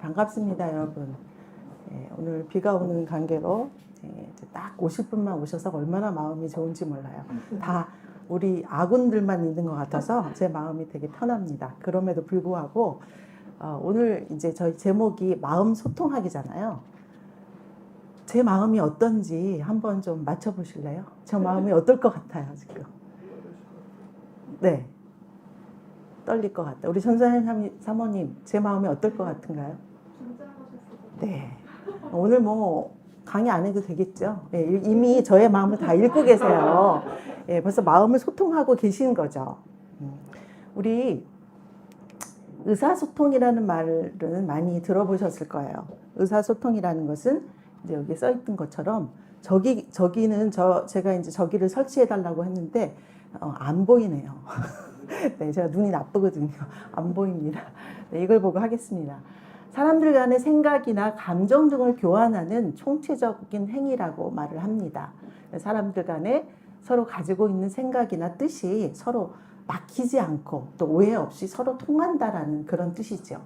반갑습니다, 여러분. 오늘 비가 오는 관계로 딱 오실 분만 오셔서 얼마나 마음이 좋은지 몰라요. 다 우리 아군들만 있는 것 같아서 제 마음이 되게 편합니다. 그럼에도 불구하고 오늘 이제 저희 제목이 마음 소통하기잖아요. 제 마음이 어떤지 한번 좀 맞춰보실래요? 저 마음이 어떨 것 같아요, 지금? 네. 떨릴 것 같다. 우리 전사님 사모님, 제 마음이 어떨 것 같은가요? 네. 오늘 뭐 강의 안 해도 되겠죠? 네, 이미 저의 마음을 다 읽고 계세요. 네, 벌써 마음을 소통하고 계신 거죠. 우리 의사소통이라는 말은 많이 들어보셨을 거예요. 의사소통이라는 것은 이제 여기 써 있던 것처럼 저기는 제가 이제 저기를 설치해 달라고 했는데 안 보이네요. 네, 제가 눈이 나쁘거든요. 안 보입니다. 네, 이걸 보고 하겠습니다. 사람들 간의 생각이나 감정 등을 교환하는 총체적인 행위라고 말을 합니다. 사람들 간에 서로 가지고 있는 생각이나 뜻이 서로 막히지 않고 또 오해 없이 서로 통한다라는 그런 뜻이죠.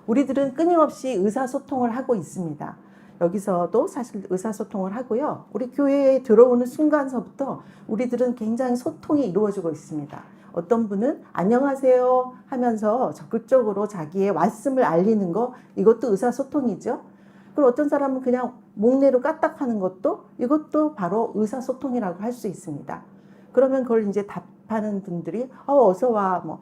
우리들은 끊임없이 의사소통을 하고 있습니다. 여기서도 사실 의사소통을 하고요. 우리 교회에 들어오는 순간서부터 우리들은 굉장히 소통이 이루어지고 있습니다. 어떤 분은 안녕하세요 하면서 적극적으로 자기의 왔음을 알리는 거, 이것도 의사소통이죠. 그리고 어떤 사람은 그냥 목례로 까딱하는 것도, 이것도 바로 의사소통이라고 할 수 있습니다. 그러면 그걸 이제 답하는 분들이 어서 와, 뭐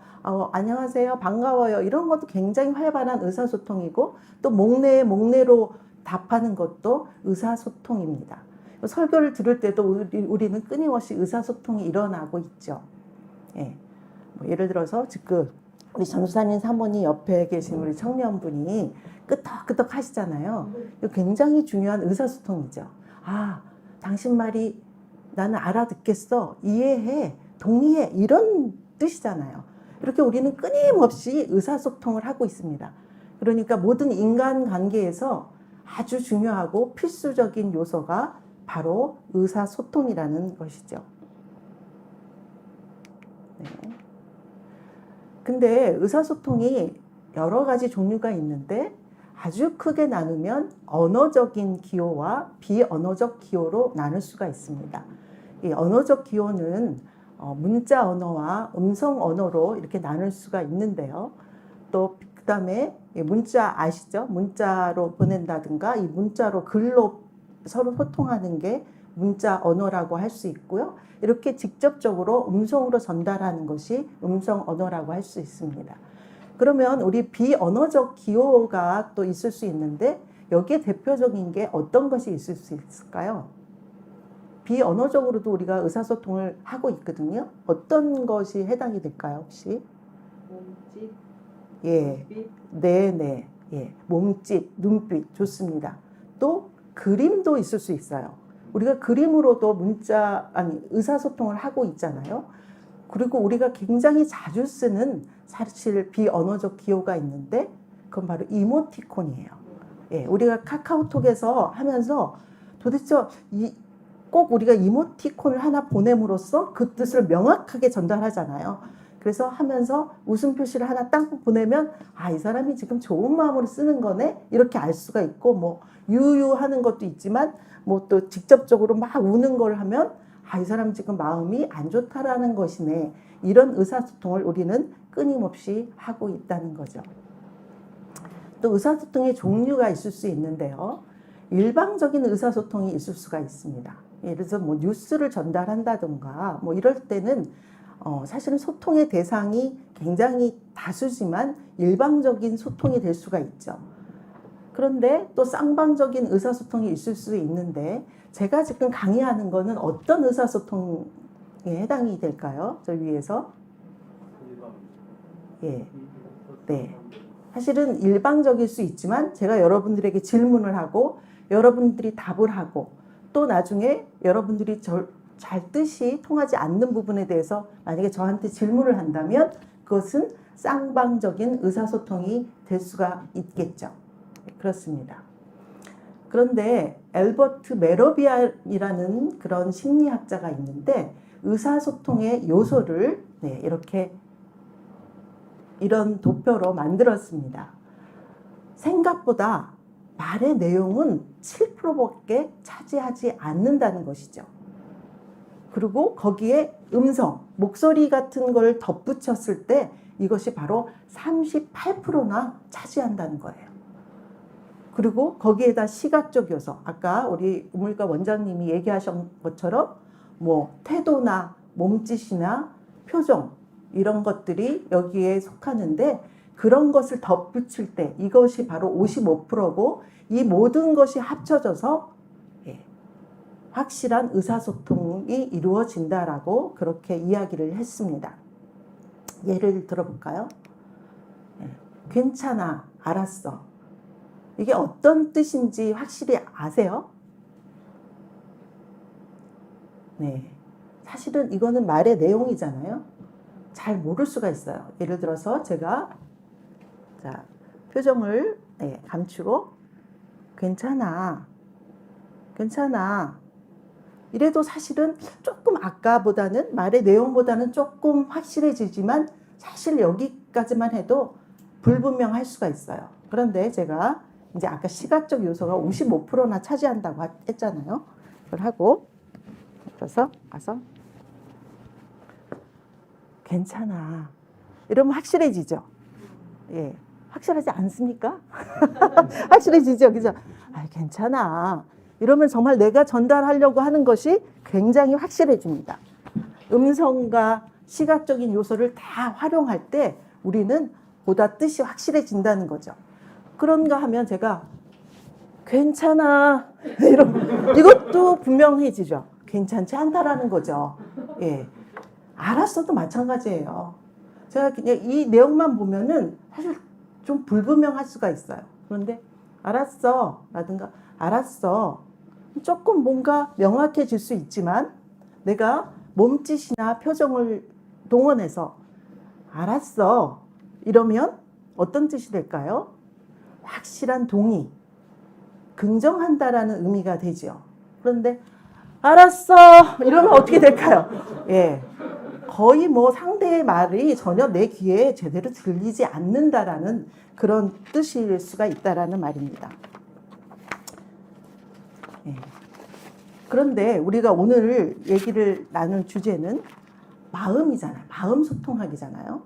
안녕하세요, 반가워요, 이런 것도 굉장히 활발한 의사소통이고, 또 목례로 답하는 것도 의사소통입니다. 설교를 들을 때도 우리는 끊임없이 의사소통이 일어나고 있죠. 예. 뭐 예를 들어서 지금 우리 전수사님 사모님 옆에 계신 우리 청년분이 끄덕끄덕 하시잖아요. 이거 굉장히 중요한 의사소통이죠. 아, 당신 말이 나는 알아듣겠어, 이해해, 동의해, 이런 뜻이잖아요. 이렇게 우리는 끊임없이 의사소통을 하고 있습니다. 그러니까 모든 인간관계에서 아주 중요하고 필수적인 요소가 바로 의사소통이라는 것이죠. 네. 근데 의사소통이 여러 가지 종류가 있는데 아주 크게 나누면 언어적인 기호와 비언어적 기호로 나눌 수가 있습니다. 이 언어적 기호는 문자 언어와 음성 언어로 이렇게 나눌 수가 있는데요. 또 그다음에 문자 아시죠? 문자로 보낸다든가 이 문자로 글로 서로 소통하는 게 문자 언어라고 할 수 있고요. 이렇게 직접적으로 음성으로 전달하는 것이 음성 언어라고 할 수 있습니다. 그러면 우리 비언어적 기호가 또 있을 수 있는데 여기에 대표적인 게 어떤 것이 있을 수 있을까요? 비언어적으로도 우리가 의사소통을 하고 있거든요. 어떤 것이 해당이 될까요, 혹시? 몸짓, 예, 네. 예, 몸짓, 눈빛, 좋습니다. 또 그림도 있을 수 있어요. 우리가 그림으로도 의사소통을 하고 있잖아요. 그리고 우리가 굉장히 자주 쓰는 사실 비언어적 기호가 있는데 그건 바로 이모티콘이에요. 예, 우리가 카카오톡에서 하면서 도대체 꼭 우리가 이모티콘을 하나 보냄으로써 그 뜻을 명확하게 전달하잖아요. 그래서 하면서 웃음 표시를 하나 딱 보내면 이 사람이 지금 좋은 마음으로 쓰는 거네, 이렇게 알 수가 있고, 뭐 유유하는 것도 있지만 뭐 또 직접적으로 막 우는 걸 하면 이 사람 지금 마음이 안 좋다라는 것이네, 이런 의사소통을 우리는 끊임없이 하고 있다는 거죠. 또 의사소통의 종류가 있을 수 있는데요. 일방적인 의사소통이 있을 수가 있습니다. 예를 들어서 뭐 뉴스를 전달한다든가 뭐 이럴 때는 사실은 소통의 대상이 굉장히 다수지만 일방적인 소통이 될 수가 있죠. 그런데 또 쌍방적인 의사소통이 있을 수 있는데 제가 지금 강의하는 거는 어떤 의사소통에 해당이 될까요? 저 위에서? 예, 네. 사실은 일방적일 수 있지만 제가 여러분들에게 질문을 하고 여러분들이 답을 하고 또 나중에 여러분들이 잘 뜻이 통하지 않는 부분에 대해서 만약에 저한테 질문을 한다면 그것은 쌍방적인 의사소통이 될 수가 있겠죠. 그렇습니다. 그런데 엘버트 메러비안이라는 그런 심리학자가 있는데 의사소통의 요소를 이렇게 이런 도표로 만들었습니다. 생각보다 말의 내용은 7%밖에 차지하지 않는다는 것이죠. 그리고 거기에 음성, 목소리 같은 걸 덧붙였을 때 이것이 바로 38%나 차지한다는 거예요. 그리고 거기에다 시각적 요소, 아까 우리 우물가 원장님이 얘기하신 것처럼 뭐 태도나 몸짓이나 표정 이런 것들이 여기에 속하는데, 그런 것을 덧붙일 때 이것이 바로 55%고 이 모든 것이 합쳐져서 확실한 의사소통이 이루어진다라고 그렇게 이야기를 했습니다. 예를 들어볼까요? 괜찮아, 알았어. 이게 어떤 뜻인지 확실히 아세요? 네. 사실은 이거는 말의 내용이잖아요. 잘 모를 수가 있어요. 예를 들어서 제가 표정을 감추고 괜찮아, 괜찮아. 이래도 사실은 조금 아까보다는 말의 내용보다는 조금 확실해지지만 사실 여기까지만 해도 불분명할 수가 있어요. 그런데 제가 이제 아까 시각적 요소가 55%나 차지한다고 했잖아요. 그걸 하고 그래서 가서 괜찮아. 이러면 확실해지죠. 예. 확실하지 않습니까? 확실해지죠. 그죠? 아, 괜찮아. 이러면 정말 내가 전달하려고 하는 것이 굉장히 확실해집니다. 음성과 시각적인 요소를 다 활용할 때 우리는 보다 뜻이 확실해진다는 거죠. 그런가 하면 제가 괜찮아. 이것도 분명해지죠. 괜찮지 않다라는 거죠. 예. 알았어도 마찬가지예요. 제가 그냥 이 내용만 보면은 사실 좀 불분명할 수가 있어요. 그런데 알았어 라든가 알았어 조금 뭔가 명확해질 수 있지만 내가 몸짓이나 표정을 동원해서 알았어 이러면 어떤 뜻이 될까요? 확실한 동의, 긍정한다라는 의미가 되죠. 그런데 알았어 이러면 어떻게 될까요? 예. 거의 뭐 상대의 말이 전혀 내 귀에 제대로 들리지 않는다라는 그런 뜻일 수가 있다라는 말입니다. 예. 그런데 우리가 오늘 얘기를 나눌 주제는 마음이잖아요. 마음 소통하기잖아요.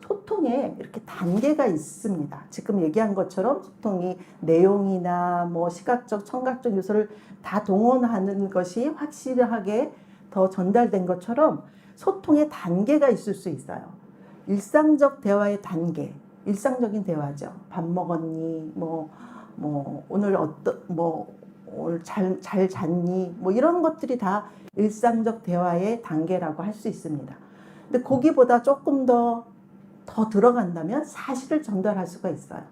소통에 이렇게 단계가 있습니다. 지금 얘기한 것처럼 소통이 내용이나 뭐 시각적, 청각적 요소를 다 동원하는 것이 확실하게 더 전달된 것처럼 소통의 단계가 있을 수 있어요. 일상적 대화의 단계, 일상적인 대화죠. 밥 먹었니? 오늘 오늘 잘 잤니? 뭐 이런 것들이 다 일상적 대화의 단계라고 할 수 있습니다. 근데 거기보다 조금 더 들어간다면 사실을 전달할 수가 있어요.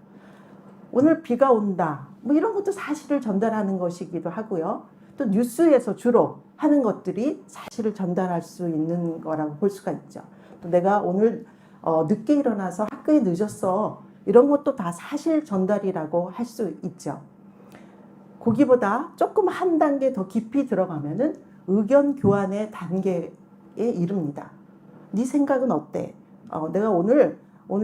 오늘 비가 온다. 뭐 이런 것도 사실을 전달하는 것이기도 하고요. 또 뉴스에서 주로 하는 것들이 사실을 전달할 수 있는 거라고 볼 수가 있죠. 또 내가 오늘 늦게 일어나서 학교에 늦었어. 이런 것도 다 사실 전달이라고 할 수 있죠. 거기보다 조금 한 단계 더 깊이 들어가면은 의견 교환의 단계에 이릅니다. 네 생각은 어때? 내가 오늘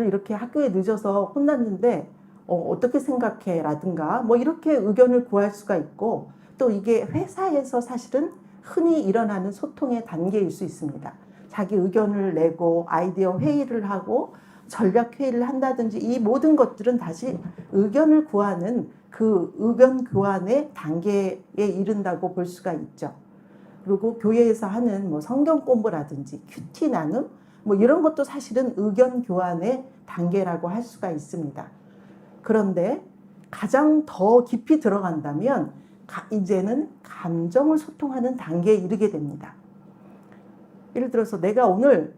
이렇게 학교에 늦어서 혼났는데 어떻게 생각해? 라든가 뭐 이렇게 의견을 구할 수가 있고, 또 이게 회사에서 사실은 흔히 일어나는 소통의 단계일 수 있습니다. 자기 의견을 내고 아이디어 회의를 하고 전략 회의를 한다든지 이 모든 것들은 다시 의견을 구하는 그 의견 교환의 단계에 이른다고 볼 수가 있죠. 그리고 교회에서 하는 뭐 성경 공부라든지 큐티 나눔 뭐 이런 것도 사실은 의견 교환의 단계라고 할 수가 있습니다. 그런데 가장 더 깊이 들어간다면 이제는 감정을 소통하는 단계에 이르게 됩니다. 예를 들어서 내가 오늘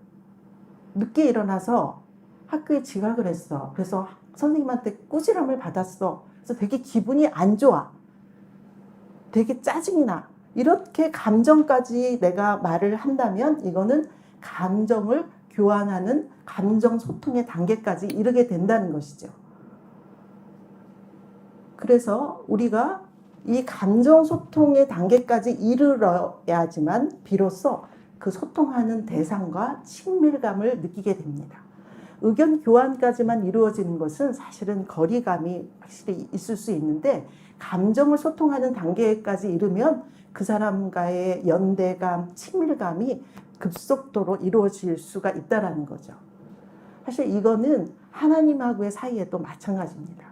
늦게 일어나서 학교에 지각을 했어. 그래서 선생님한테 꾸지람을 받았어. 그래서 되게 기분이 안 좋아. 되게 짜증이 나. 이렇게 감정까지 내가 말을 한다면 이거는 감정을 교환하는 감정 소통의 단계까지 이르게 된다는 것이죠. 그래서 우리가 이 감정 소통의 단계까지 이르러야지만 비로소 그 소통하는 대상과 친밀감을 느끼게 됩니다. 의견 교환까지만 이루어지는 것은 사실은 거리감이 확실히 있을 수 있는데, 감정을 소통하는 단계까지 이르면 그 사람과의 연대감, 친밀감이 급속도로 이루어질 수가 있다라는 거죠. 사실 이거는 하나님하고의 사이에도 마찬가지입니다.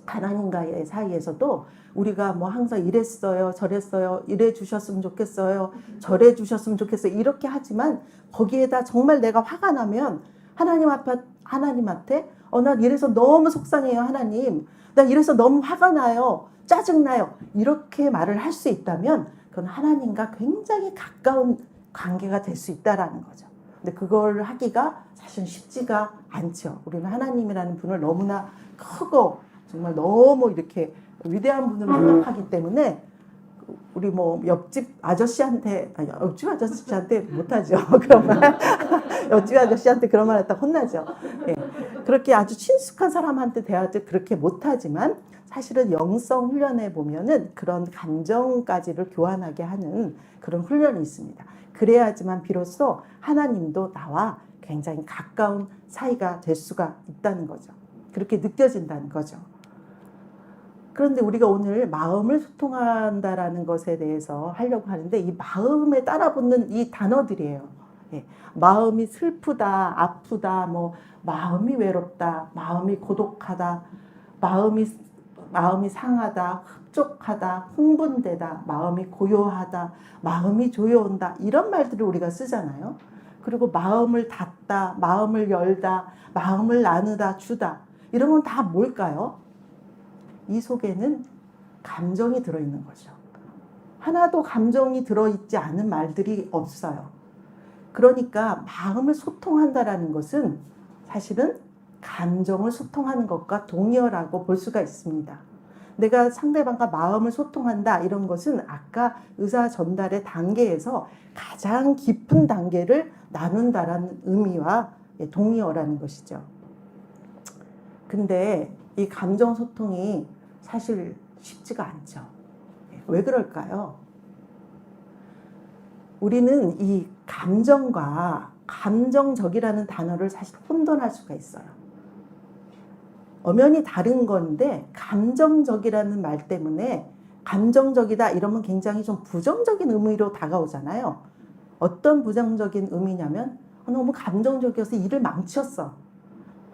하나님과의 사이에서도 우리가 뭐 항상 이랬어요, 저랬어요, 이래 주셨으면 좋겠어요, 저래 주셨으면 좋겠어요, 이렇게 하지만 거기에다 정말 내가 화가 나면 하나님한테 나 이래서 너무 속상해요, 하나님. 나 이래서 너무 화가 나요, 짜증나요. 이렇게 말을 할 수 있다면 그건 하나님과 굉장히 가까운 관계가 될 수 있다라는 거죠. 근데 그걸 하기가 사실 쉽지가 않죠. 우리는 하나님이라는 분을 너무나 크고 정말 너무 이렇게 위대한 분으로 생각하기 때문에 우리 뭐 옆집 아저씨한테 못하죠. 그런 말. 옆집 아저씨한테 그런 말 했다 혼나죠. 예. 그렇게 아주 친숙한 사람한테 대할 때 그렇게 못하지만 사실은 영성 훈련에 보면은 그런 감정까지를 교환하게 하는 그런 훈련이 있습니다. 그래야지만 비로소 하나님도 나와 굉장히 가까운 사이가 될 수가 있다는 거죠. 그렇게 느껴진다는 거죠. 그런데 우리가 오늘 마음을 소통한다라는 것에 대해서 하려고 하는데, 이 마음에 따라붙는 이 단어들이에요. 예. 마음이 슬프다, 아프다, 뭐 마음이 외롭다, 마음이 고독하다, 마음이 상하다, 흡족하다, 흥분되다, 마음이 고요하다, 마음이 조여온다, 이런 말들을 우리가 쓰잖아요. 그리고 마음을 닫다, 마음을 열다, 마음을 나누다, 주다, 이런 건 다 뭘까요? 이 속에는 감정이 들어있는 거죠. 하나도 감정이 들어있지 않은 말들이 없어요. 그러니까 마음을 소통한다라는 것은 사실은 감정을 소통하는 것과 동일하고 볼 수가 있습니다. 내가 상대방과 마음을 소통한다 이런 것은 아까 의사 전달의 단계에서 가장 깊은 단계를 나눈다라는 의미와 동의어라는 것이죠. 근데 이 감정 소통이 사실 쉽지가 않죠. 왜 그럴까요? 우리는 이 감정과 감정적이라는 단어를 사실 혼돈할 수가 있어요. 엄연히 다른 건데 감정적이라는 말 때문에 감정적이다 이러면 굉장히 좀 부정적인 의미로 다가오잖아요. 어떤 부정적인 의미냐면 너무 감정적이어서 일을 망쳤어.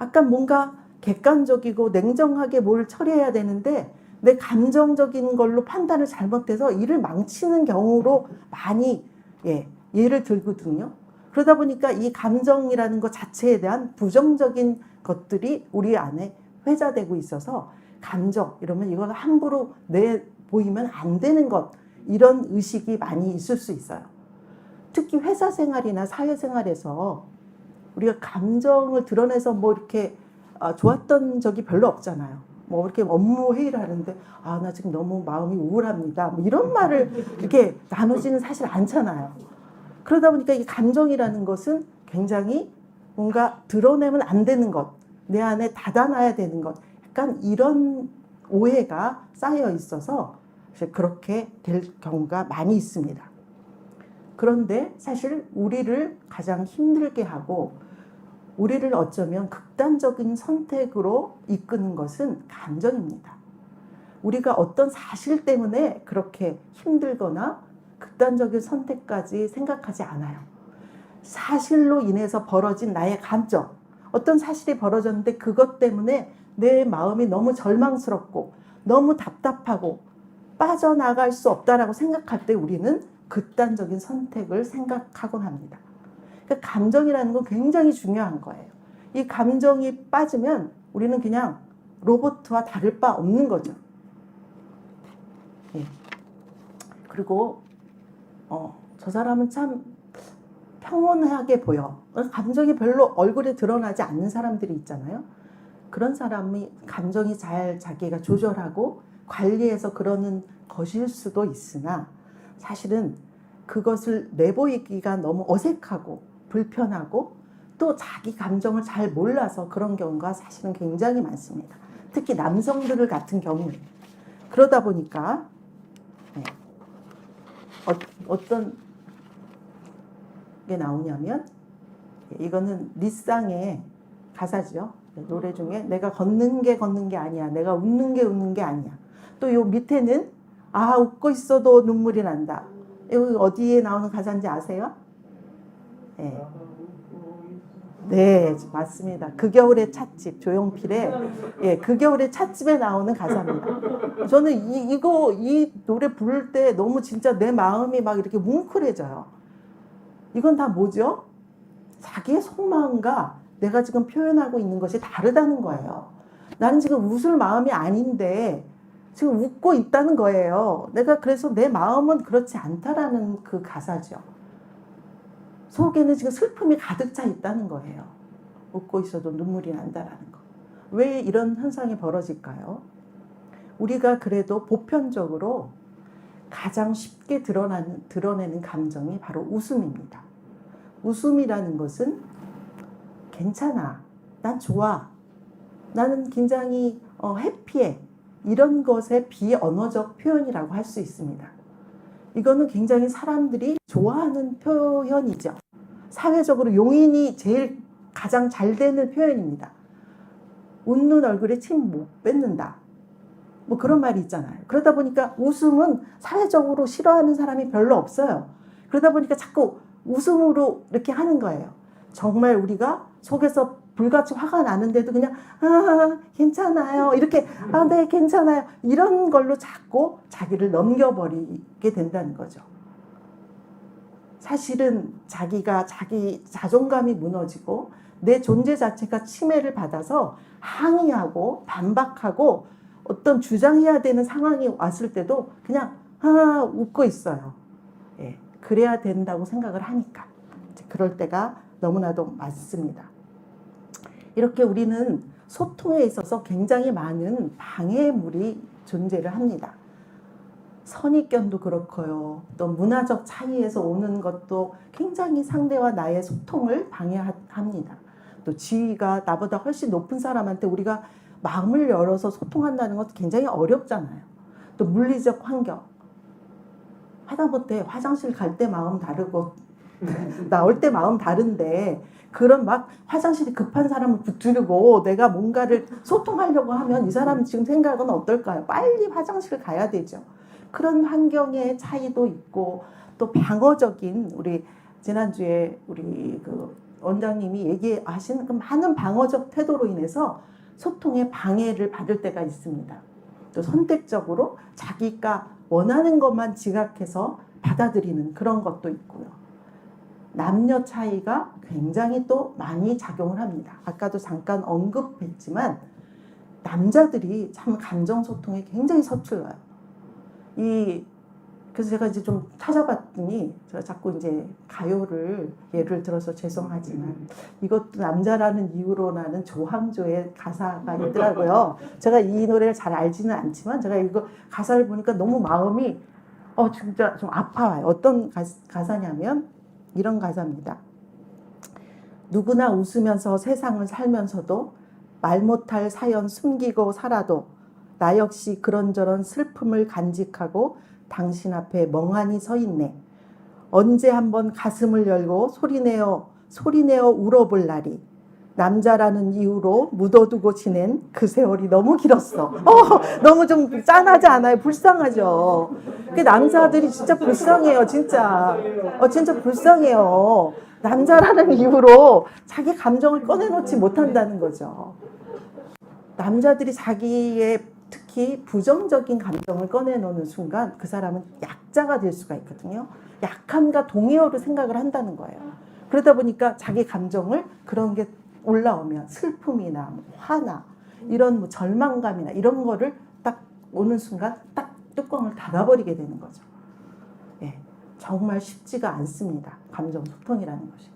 약간 뭔가 객관적이고 냉정하게 뭘 처리해야 되는데 내 감정적인 걸로 판단을 잘못해서 일을 망치는 경우로 많이 예를 들거든요. 그러다 보니까 이 감정이라는 것 자체에 대한 부정적인 것들이 우리 안에 회자되고 있어서 감정 이러면 이걸 함부로 내보이면 안 되는 것, 이런 의식이 많이 있을 수 있어요. 특히 회사 생활이나 사회 생활에서 우리가 감정을 드러내서 뭐 이렇게 좋았던 적이 별로 없잖아요. 뭐 이렇게 업무 회의를 하는데 나 지금 너무 마음이 우울합니다, 뭐 이런 말을 이렇게 나누지는 사실 않잖아요. 그러다 보니까 이 감정이라는 것은 굉장히 뭔가 드러내면 안 되는 것, 내 안에 닫아놔야 되는 것, 약간 이런 오해가 쌓여 있어서 그렇게 될 경우가 많이 있습니다. 그런데 사실 우리를 가장 힘들게 하고 우리를 어쩌면 극단적인 선택으로 이끄는 것은 감정입니다. 우리가 어떤 사실 때문에 그렇게 힘들거나 극단적인 선택까지 생각하지 않아요. 사실로 인해서 벌어진 나의 감정, 어떤 사실이 벌어졌는데 그것 때문에 내 마음이 너무 절망스럽고 너무 답답하고 빠져나갈 수 없다라고 생각할 때 우리는 극단적인 선택을 생각하곤 합니다. 그러니까 감정이라는 건 굉장히 중요한 거예요. 이 감정이 빠지면 우리는 그냥 로봇과 다를 바 없는 거죠. 예. 그리고 저 사람은 참 평온하게 보여. 감정이 별로 얼굴에 드러나지 않는 사람들이 있잖아요. 그런 사람이 감정이 잘 자기가 조절하고 관리해서 그러는 것일 수도 있으나 사실은 그것을 내보이기가 너무 어색하고 불편하고 또 자기 감정을 잘 몰라서 그런 경우가 사실은 굉장히 많습니다. 특히 남성들 같은 경우에. 그러다 보니까 어떤 게 나오냐면, 이거는 리쌍의 가사죠. 노래 중에 내가 걷는 게 아니야. 내가 웃는 게 아니야. 또 요 밑에는 아 웃고 있어도 눈물이 난다. 여기 어디에 나오는 가사인지 아세요? 네. 네, 맞습니다. 그 겨울의 찻집 조용필의 예, 그 겨울의 찻집에 나오는 가사입니다. 저는 이 노래 부를 때 너무 진짜 내 마음이 막 이렇게 뭉클해져요. 이건 다 뭐죠? 자기의 속마음과 내가 지금 표현하고 있는 것이 다르다는 거예요. 나는 지금 웃을 마음이 아닌데 지금 웃고 있다는 거예요. 내가 그래서 내 마음은 그렇지 않다라는 그 가사죠. 속에는 지금 슬픔이 가득 차 있다는 거예요. 웃고 있어도 눈물이 난다라는 거. 왜 이런 현상이 벌어질까요? 우리가 그래도 보편적으로 가장 쉽게 드러내는 감정이 바로 웃음입니다. 웃음이라는 것은 괜찮아, 난 좋아, 나는 굉장히 해피해, 이런 것의 비언어적 표현이라고 할 수 있습니다. 이거는 굉장히 사람들이 좋아하는 표현이죠. 사회적으로 용인이 제일 가장 잘 되는 표현입니다. 웃는 얼굴에 침 못 뱉는다. 뭐 그런 말이 있잖아요. 그러다 보니까 웃음은 사회적으로 싫어하는 사람이 별로 없어요. 그러다 보니까 자꾸 웃음으로 이렇게 하는 거예요. 정말 우리가 속에서 불같이 화가 나는데도 그냥 아 괜찮아요 이렇게 아 네 괜찮아요 이런 걸로 자꾸 자기를 넘겨버리게 된다는 거죠. 사실은 자기가 자기 자존감이 무너지고 내 존재 자체가 침해를 받아서 항의하고 반박하고 어떤 주장해야 되는 상황이 왔을 때도 그냥 아 웃고 있어요. 예, 그래야 된다고 생각을 하니까 그럴 때가 너무나도 많습니다. 이렇게 우리는 소통에 있어서 굉장히 많은 방해물이 존재를 합니다. 선입견도 그렇고요. 또 문화적 차이에서 오는 것도 굉장히 상대와 나의 소통을 방해합니다. 또 지위가 나보다 훨씬 높은 사람한테 우리가 마음을 열어서 소통한다는 것도 굉장히 어렵잖아요. 또 물리적 환경. 하다못해 화장실 갈 때 마음 다르고 나올 때 마음 다른데 그런 막 화장실이 급한 사람을 붙들고 내가 뭔가를 소통하려고 하면 이 사람 지금 생각은 어떨까요? 빨리 화장실 가야 되죠. 그런 환경의 차이도 있고 또 방어적인 우리 지난주에 우리 그 원장님이 얘기하신 그 많은 방어적 태도로 인해서 소통에 방해를 받을 때가 있습니다. 또 선택적으로 자기가 원하는 것만 지각해서 받아들이는 그런 것도 있고요. 남녀 차이가 굉장히 또 많이 작용을 합니다. 아까도 잠깐 언급했지만 남자들이 참 감정 소통에 굉장히 서툴러요. 그래서 제가 이제 좀 찾아봤더니 제가 자꾸 이제 가요를 예를 들어서 죄송하지만 이것도 남자라는 이유로 나는 조항조의 가사가 있더라고요. 제가 이 노래를 잘 알지는 않지만 제가 이거 가사를 보니까 너무 마음이 진짜 좀 아파요. 어떤 가사냐면 이런 가사입니다. 누구나 웃으면서 세상을 살면서도 말 못할 사연 숨기고 살아도 나 역시 그런저런 슬픔을 간직하고 당신 앞에 멍하니 서 있네. 언제 한번 가슴을 열고 소리내어 울어볼 날이 남자라는 이유로 묻어두고 지낸 그 세월이 너무 길었어. 너무 좀 짠하지 않아요? 불쌍하죠. 그 남자들이 진짜 불쌍해요, 진짜. 진짜 불쌍해요. 남자라는 이유로 자기 감정을 꺼내놓지 못한다는 거죠. 남자들이 자기의 특히 부정적인 감정을 꺼내놓는 순간 그 사람은 약자가 될 수가 있거든요. 약함과 동의어로 생각을 한다는 거예요. 그러다 보니까 자기 감정을 그런 게 올라오면 슬픔이나 화나 이런 뭐 절망감이나 이런 거를 딱 오는 순간 딱 뚜껑을 닫아버리게 되는 거죠. 예, 정말 쉽지가 않습니다. 감정 소통이라는 것이.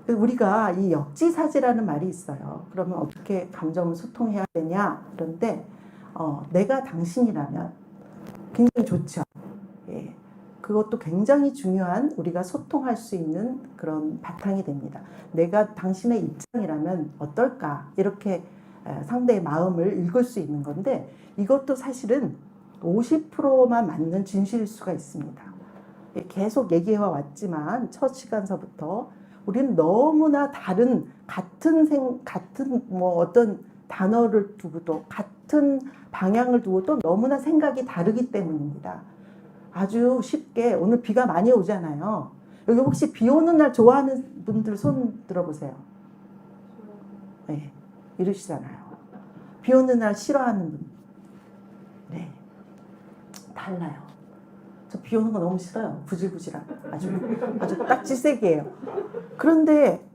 우리가 이 역지사지라는 말이 있어요. 그러면 어떻게 감정을 소통해야 되냐? 그런데 내가 당신이라면 굉장히 좋죠. 예. 그것도 굉장히 중요한 우리가 소통할 수 있는 그런 바탕이 됩니다. 내가 당신의 입장이라면 어떨까? 이렇게 상대의 마음을 읽을 수 있는 건데 이것도 사실은 50%만 맞는 진실일 수가 있습니다. 계속 얘기해 왔지만 첫 시간서부터 우리는 너무나 다른 같은 뭐 어떤 단어를 두고도 같은 방향을 두고도 너무나 생각이 다르기 때문입니다. 아주 쉽게 오늘 비가 많이 오잖아요. 여기 혹시 비 오는 날 좋아하는 분들 손 들어보세요. 네, 이러시잖아요. 비 오는 날 싫어하는 분. 네, 달라요. 저 비 오는 거 너무 싫어요. 부질부질하고 아주 딱지색이에요. 그런데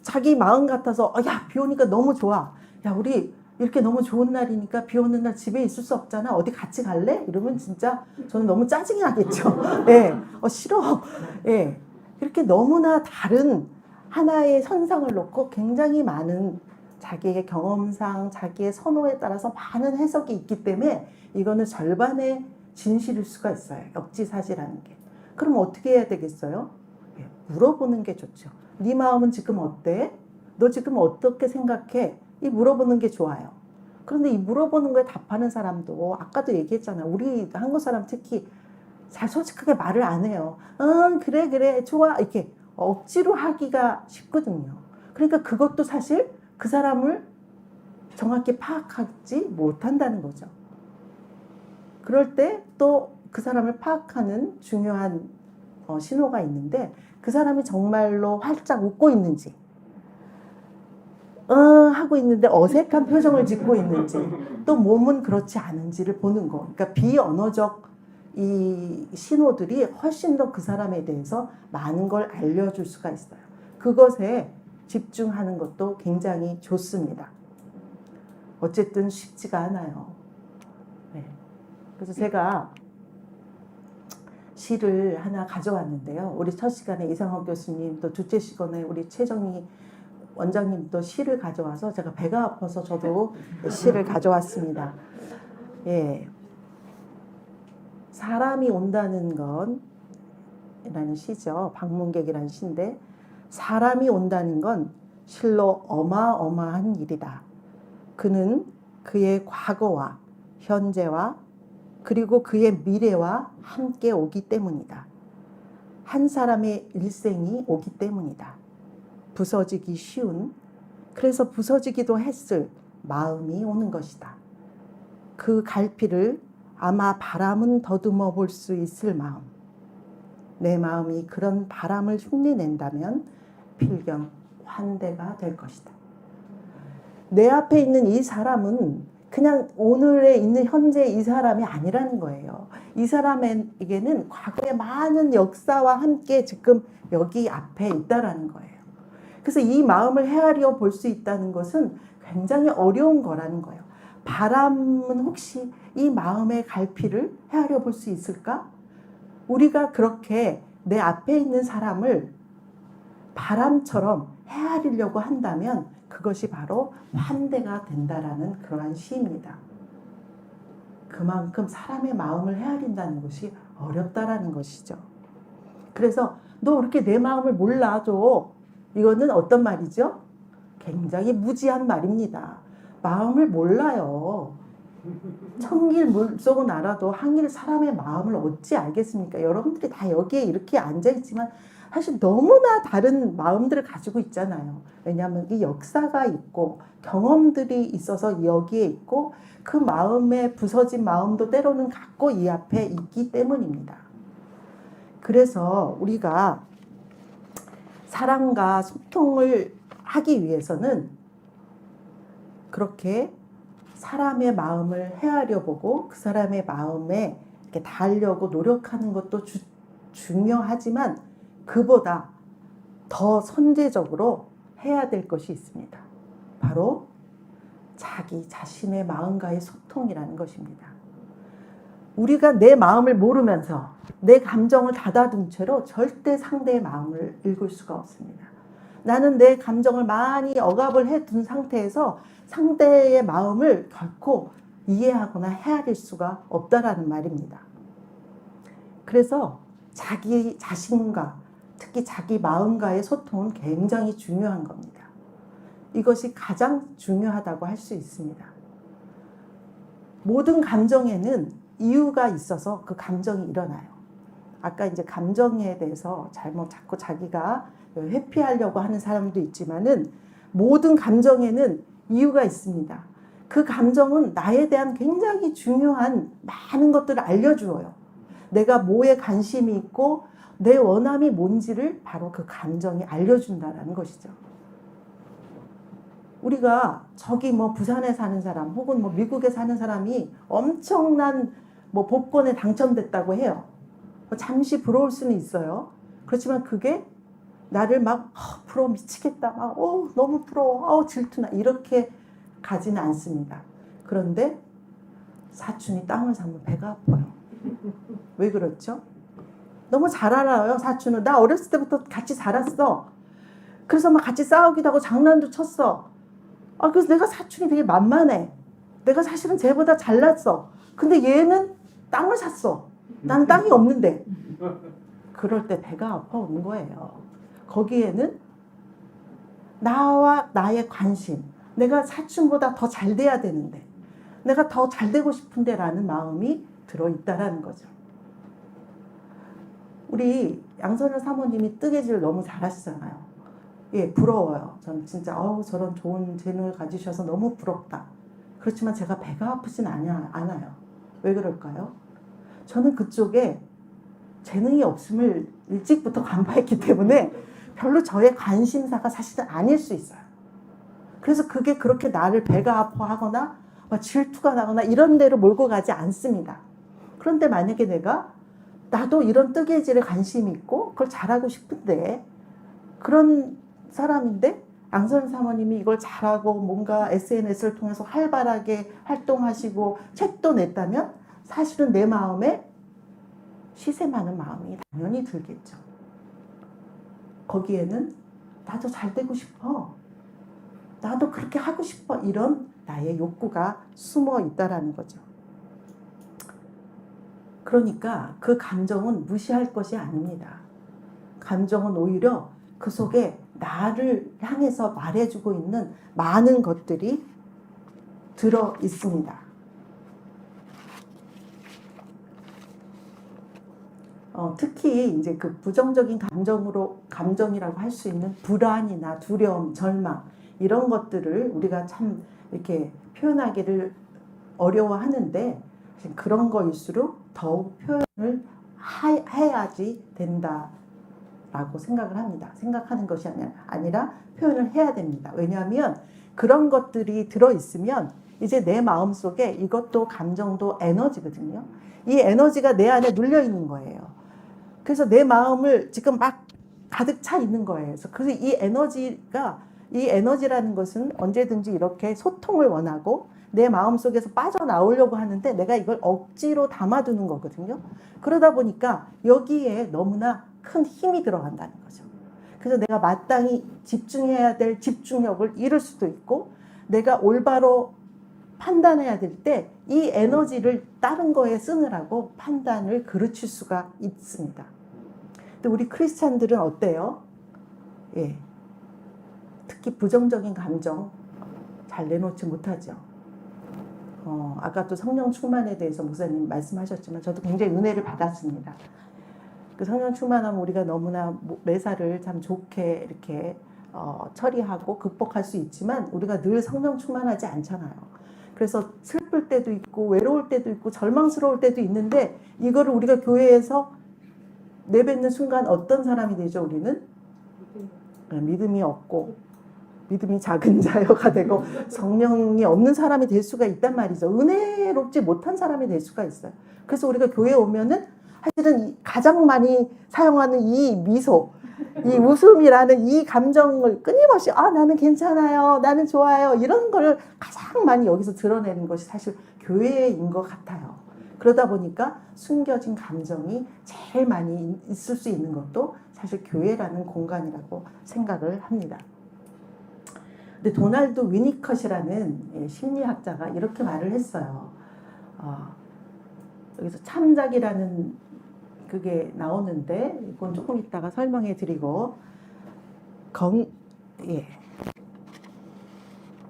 자기 마음 같아서 야, 비 오니까 너무 좋아. 야, 우리 이렇게 너무 좋은 날이니까 비 오는 날 집에 있을 수 없잖아. 어디 같이 갈래? 이러면 진짜 저는 너무 짜증이 나겠죠. 예, 싫어. 예, 이렇게 너무나 다른 하나의 선상을 놓고 굉장히 많은 자기의 경험상, 자기의 선호에 따라서 많은 해석이 있기 때문에 이거는 절반의 진실일 수가 있어요. 역지사지라는 게. 그럼 어떻게 해야 되겠어요? 예, 물어보는 게 좋죠. 네 마음은 지금 어때? 너 지금 어떻게 생각해? 이 물어보는 게 좋아요. 그런데 이 물어보는 거에 답하는 사람도 아까도 얘기했잖아요. 우리 한국 사람 특히 잘 솔직하게 말을 안 해요. 그래 좋아 이렇게 억지로 하기가 쉽거든요. 그러니까 그것도 사실 그 사람을 정확히 파악하지 못한다는 거죠. 그럴 때 또 그 사람을 파악하는 중요한 신호가 있는데 그 사람이 정말로 활짝 웃고 있는지 하고 있는데 어색한 표정을 짓고 있는지 또 몸은 그렇지 않은지를 보는 거. 그러니까 비언어적 이 신호들이 훨씬 더 그 사람에 대해서 많은 걸 알려줄 수가 있어요. 그것에 집중하는 것도 굉장히 좋습니다. 어쨌든 쉽지가 않아요. 네. 그래서 제가 시를 하나 가져왔는데요. 우리 첫 시간에 이상학 교수님, 또 둘째 시간에 우리 최정희 원장님도 시를 가져와서 제가 배가 아파서 저도 시를 가져왔습니다. 예. 사람이 온다는 건 이라는 시죠. 방문객이라는 시인데 사람이 온다는 건 실로 어마어마한 일이다. 그는 그의 과거와 현재와 그리고 그의 미래와 함께 오기 때문이다. 한 사람의 일생이 오기 때문이다. 부서지기 쉬운, 그래서 부서지기도 했을 마음이 오는 것이다. 그 갈피를 아마 바람은 더듬어 볼 수 있을 마음. 내 마음이 그런 바람을 흉내낸다면 필경 환대가 될 것이다. 내 앞에 있는 이 사람은 그냥 오늘에 있는 현재 이 사람이 아니라는 거예요. 이 사람에게는 과거의 많은 역사와 함께 지금 여기 앞에 있다라는 거예요. 그래서 이 마음을 헤아려 볼 수 있다는 것은 굉장히 어려운 거라는 거예요. 바람은 혹시 이 마음의 갈피를 헤아려 볼 수 있을까? 우리가 그렇게 내 앞에 있는 사람을 바람처럼 헤아리려고 한다면 그것이 바로 환대가 된다라는 그러한 시입니다. 그만큼 사람의 마음을 헤아린다는 것이 어렵다라는 것이죠. 그래서 너 그렇게 내 마음을 몰라줘. 이거는 어떤 말이죠? 굉장히 무지한 말입니다. 마음을 몰라요. 천길 물속은 알아도 항일 사람의 마음을 어찌 알겠습니까? 여러분들이 다 여기에 이렇게 앉아있지만 사실 너무나 다른 마음들을 가지고 있잖아요. 왜냐하면 이 역사가 있고 경험들이 있어서 여기에 있고 그 마음에 부서진 마음도 때로는 갖고 이 앞에 있기 때문입니다. 그래서 우리가 사랑과 소통을 하기 위해서는 그렇게 사람의 마음을 헤아려 보고 그 사람의 마음에 이렇게 닿으려고 노력하는 것도 중요하지만 그보다 더 선제적으로 해야 될 것이 있습니다. 바로 자기 자신의 마음과의 소통이라는 것입니다. 우리가 내 마음을 모르면서 내 감정을 닫아둔 채로 절대 상대의 마음을 읽을 수가 없습니다. 나는 내 감정을 많이 억압을 해둔 상태에서 상대의 마음을 결코 이해하거나 헤아릴 수가 없다라는 말입니다. 그래서 자기 자신과 특히 자기 마음과의 소통은 굉장히 중요한 겁니다. 이것이 가장 중요하다고 할 수 있습니다. 모든 감정에는 이유가 있어서 그 감정이 일어나요. 아까 이제 감정에 대해서 자꾸 자기가 회피하려고 하는 사람도 있지만은 모든 감정에는 이유가 있습니다. 그 감정은 나에 대한 굉장히 중요한 많은 것들을 알려주어요. 내가 뭐에 관심이 있고 내 원함이 뭔지를 바로 그 감정이 알려준다는 것이죠. 우리가 저기 뭐 부산에 사는 사람 혹은 뭐 미국에 사는 사람이 엄청난 뭐 복권에 당첨됐다고 해요. 잠시 부러울 수는 있어요. 그렇지만 그게 나를 막 부러워 미치겠다, 막 너무 부러워, 질투나 이렇게 가지는 않습니다. 그런데 사촌이 땅을 사면 배가 아파요. 왜 그렇죠? 너무 잘 알아요. 사촌은 나 어렸을 때부터 같이 살았어. 그래서 막 같이 싸우기도 하고 장난도 쳤어. 그래서 내가 사촌이 되게 만만해. 내가 사실은 쟤보다 잘났어. 근데 얘는 땅을 샀어. 나는 땅이 없는데. 그럴 때 배가 아파오는 거예요. 거기에는 나와 나의 관심, 내가 사촌보다 더 잘 돼야 되는데, 내가 더 잘 되고 싶은데 라는 마음이 들어있다라는 거죠. 우리 양선영 사모님이 뜨개질 너무 잘하시잖아요. 예, 부러워요. 저는 진짜 저런 좋은 재능을 가지셔서 너무 부럽다. 그렇지만 제가 배가 아프진 않아요. 왜 그럴까요? 저는 그쪽에 재능이 없음을 일찍부터 간파했기 때문에 별로 저의 관심사가 사실은 아닐 수 있어요. 그래서 그게 그렇게 나를 배가 아파하거나 질투가 나거나 이런 데로 몰고 가지 않습니다. 그런데 만약에 나도 이런 뜨개질에 관심이 있고 그걸 잘하고 싶은데, 그런 사람인데 양선 사모님이 이걸 잘하고 뭔가 SNS를 통해서 활발하게 활동하시고 책도 냈다면 사실은 내 마음에 시샘하는 마음이 당연히 들겠죠. 거기에는 나도 잘 되고 싶어, 나도 그렇게 하고 싶어, 이런 나의 욕구가 숨어 있다라는 거죠. 그러니까 그 감정은 무시할 것이 아닙니다. 감정은 오히려 그 속에 나를 향해서 말해주고 있는 많은 것들이 들어 있습니다. 특히 이제 그 부정적인 감정이라고 할 수 있는 불안이나 두려움, 절망, 이런 것들을 우리가 참 이렇게 표현하기를 어려워하는데, 그런 거일수록 더욱 표현을 해야지 된다라고 생각을 합니다. 생각하는 것이 아니라 표현을 해야 됩니다. 왜냐하면 그런 것들이 들어있으면 이제 내 마음속에 이것도 감정도 에너지거든요. 이 에너지가 내 안에 눌려 있는 거예요. 그래서 내 마음을 지금 막 가득 차 있는 거예요. 그래서 이 에너지라는 것은 언제든지 이렇게 소통을 원하고 내 마음속에서 빠져나오려고 하는데 내가 이걸 억지로 담아두는 거거든요. 그러다 보니까 여기에 너무나 큰 힘이 들어간다는 거죠. 그래서 내가 마땅히 집중해야 될 집중력을 잃을 수도 있고, 내가 올바로 판단해야 될 때 이 에너지를 다른 거에 쓰느라고 판단을 그르칠 수가 있습니다. 근데 우리 크리스찬들은 어때요? 예. 특히 부정적인 감정 잘 내놓지 못하죠. 아까 또 성령 충만에 대해서 목사님 말씀하셨지만 저도 굉장히 은혜를 받았습니다. 그 성령 충만하면 우리가 너무나 매사를 참 좋게 이렇게 처리하고 극복할 수 있지만 우리가 늘 성령 충만하지 않잖아요. 그래서 슬플 때도 있고 외로울 때도 있고 절망스러울 때도 있는데, 이거를 우리가 교회에서 내뱉는 순간 어떤 사람이 되죠? 우리는 믿음이 없고 믿음이 작은 자여가 되고 성령이 없는 사람이 될 수가 있단 말이죠. 은혜롭지 못한 사람이 될 수가 있어요. 그래서 우리가 교회에 오면은 사실은 가장 많이 사용하는 이 미소, 이 웃음이라는 이 감정을 끊임없이 나는 괜찮아요, 나는 좋아요, 이런 걸 가장 많이 여기서 드러내는 것이 사실 교회인 것 같아요. 그러다 보니까 숨겨진 감정이 제일 많이 있을 수 있는 것도 사실 교회라는 공간이라고 생각을 합니다. 근데 도널드 위니컷이라는 심리학자가 이렇게 말을 했어요. 여기서 참작이라는 그게 나오는데 이건 조금 이따가 설명해 드리고,